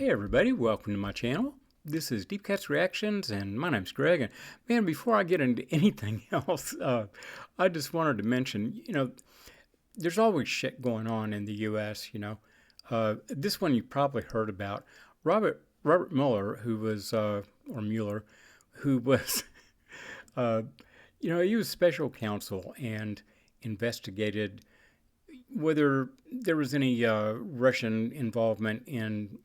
Hey everybody, welcome to my channel. This is Deep Cuts Reactions and my name's Greg. And man, before I get into anything else, I just wanted to mention, there's always shit going on in the U.S., This one you probably heard about. Robert Mueller, who was, he was special counsel and investigated whether there was any Russian involvement in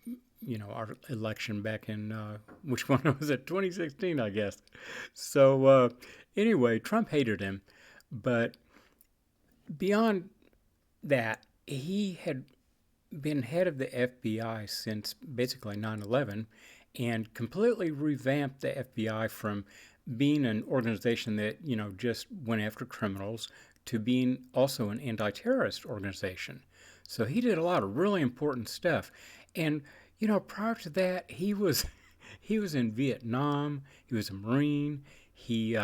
our election back in, which one was it? 2016, I guess. So anyway, Trump hated him. But beyond that, he had been head of the FBI since basically 9/11 and completely revamped the FBI from being an organization that, just went after criminals to being also an anti-terrorist organization. So he did a lot of really important stuff. And prior to that, he was in Vietnam. He was a Marine. He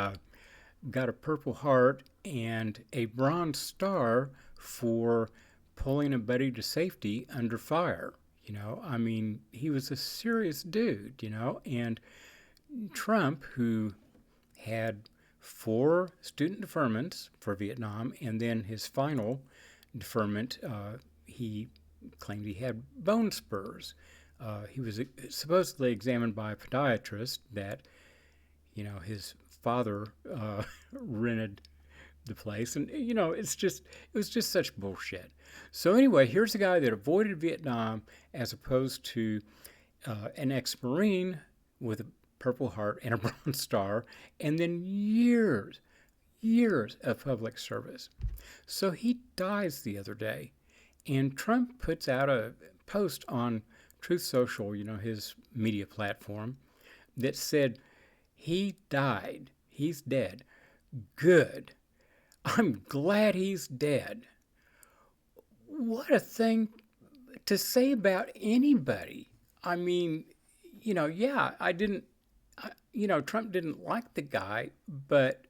got a Purple Heart and a Bronze Star for pulling a buddy to safety under fire. He was a serious dude, And Trump, who had 4 student deferments for Vietnam, and then his final deferment, he claimed he had bone spurs. He was supposedly examined by a podiatrist that, his father rented the place. And, it was just such bullshit. So anyway, here's a guy that avoided Vietnam as opposed to an ex-Marine with a Purple Heart and a Bronze Star, and then years of public service. So he dies the other day, and Trump puts out a post on Truth Social, his media platform, that said, he died. He's dead. Good. I'm glad he's dead. What a thing to say about anybody. Trump didn't like the guy, but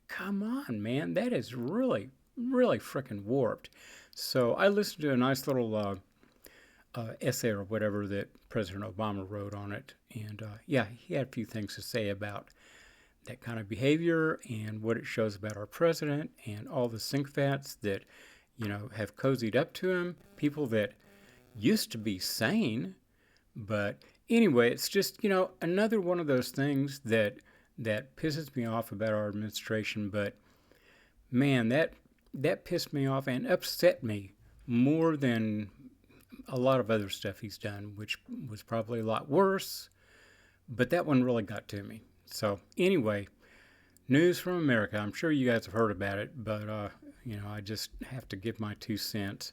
come on, man, that is really, really freaking warped. So I listened to a nice little essay or whatever that President Obama wrote on it. And he had a few things to say about that kind of behavior and what it shows about our president and all the sycophants that, have cozied up to him, people that used to be sane. But anyway, it's just, another one of those things that pisses me off about our administration. But man, that pissed me off and upset me more than a lot of other stuff he's done, which was probably a lot worse, but that one really got to me. So anyway, news from America. I'm sure you guys have heard about it, but I just have to give my 2 cents.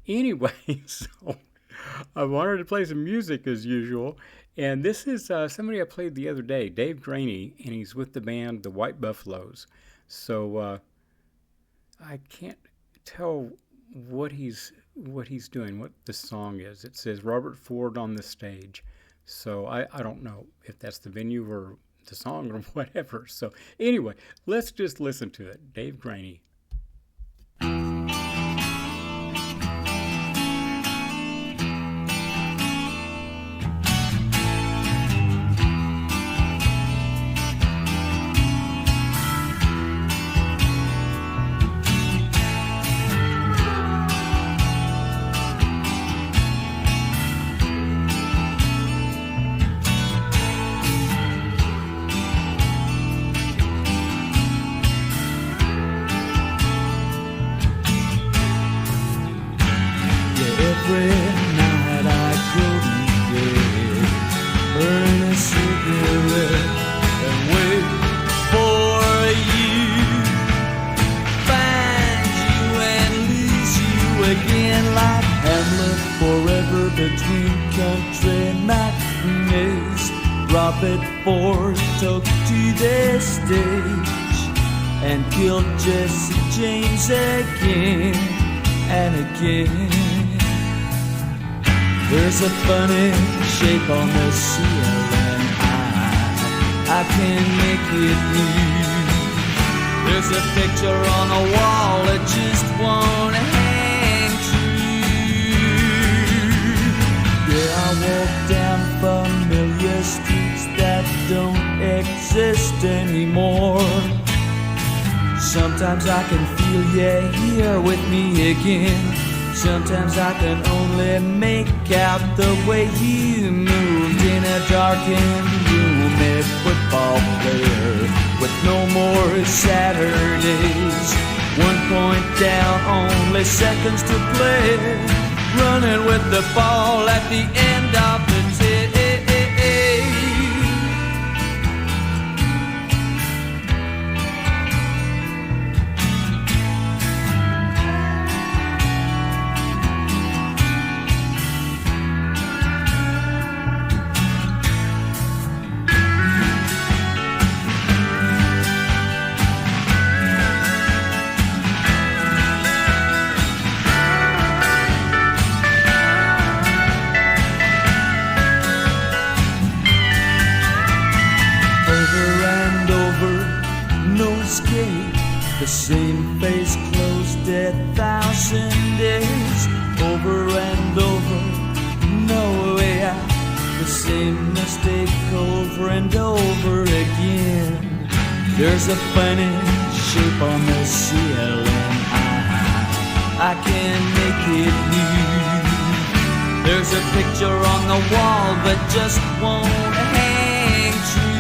Anyway, so I wanted to play some music as usual, and this is somebody I played the other day, Dave Graney, and he's with the band The White Buffaloes. So I can't tell what he's doing, what the song is. It says Robert Ford on the stage. So I don't know if that's the venue or the song or whatever. So anyway, let's just listen to it. Dave Graney. Every night I go to bed, burn a cigarette and wait for you. Find you and lose you again like Hamlet, forever between country matinees. Robert Ford took to the stage and killed Jesse James again and again. There's a funny shape on the ceiling, I can make it move. There's a picture on the wall, it just won't hang true. Yeah, I walk down Sometimes I can feel you here with me again. Sometimes I can only make out the way you moved in a darkened room, a football player with no more Saturdays. 1 point down, only seconds to play, running with the ball at the end of the day. The same face closed 1,000 days, over and over, no way out. The same mistake over and over again. There's a funny shape on the ceiling, I can make it new. There's a picture on the wall that just won't hang true.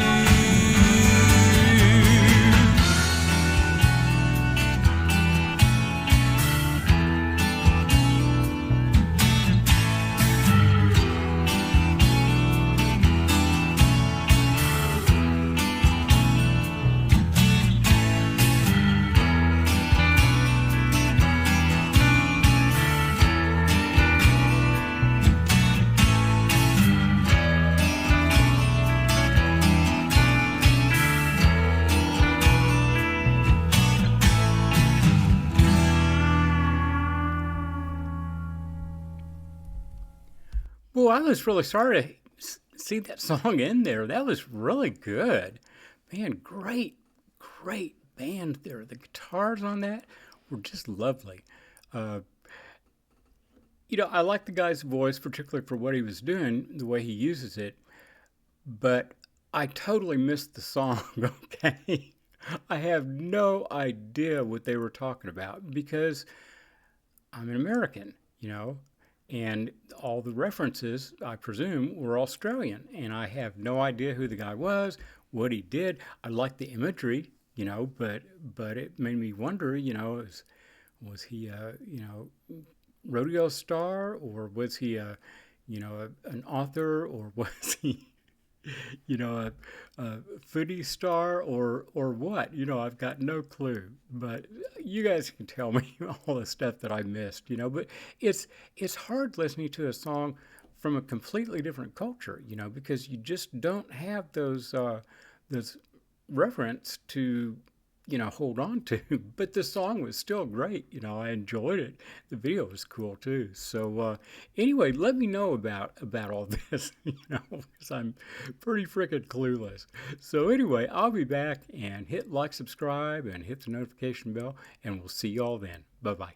Well, I was really sorry to see that song in there. That was really good. Man, great band there. The guitars on that were just lovely. Uh, I like the guy's voice, particularly for what he was doing, the way he uses it, but I totally missed the song, okay? I have no idea what they were talking about because I'm an American, and all the references, I presume, were Australian, and I have no idea who the guy was, what he did. I liked the imagery, but it made me wonder, was he rodeo star, or was he an author, or was he a foodie star, or what? I've got no clue. But you guys can tell me all the stuff that I missed. But it's hard listening to a song from a completely different culture. Because you just don't have those reference to hold on to. But the song was still great. I enjoyed it. The video was cool too. So anyway, let me know about all this, because I'm pretty freaking clueless. So anyway, I'll be back, and hit like, subscribe, and hit the notification bell, and we'll see you all then. Bye-bye.